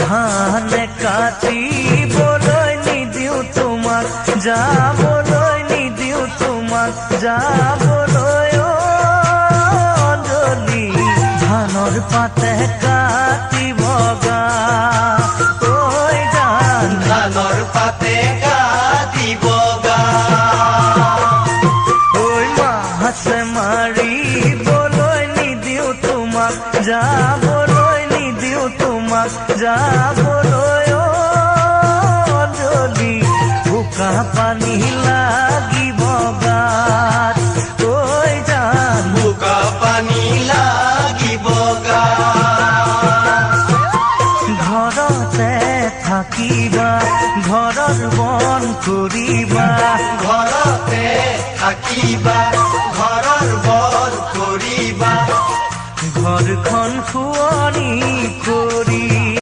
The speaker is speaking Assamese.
ধান কাটিবলৈ নিদিও তোমাক যাবলৈ নিদিও তোমাক যাবলৈ অঞ্জলি ধানৰ পাতে কাটিব গা ঐ জান ধানৰ পাতে কাটিব গা ঐ মাছ মাৰিবলৈ নিদিও তোমাক যাবলৈ নিদিও তোমাক যাবলৈ অঞ্জলি বোকা পানী লাগিব গাত ঐ জান বোকা পানী লাগিব গা ঘৰতে থাকিবা ঘৰৰ বন কৰিবা ঘৰতে থাকিবা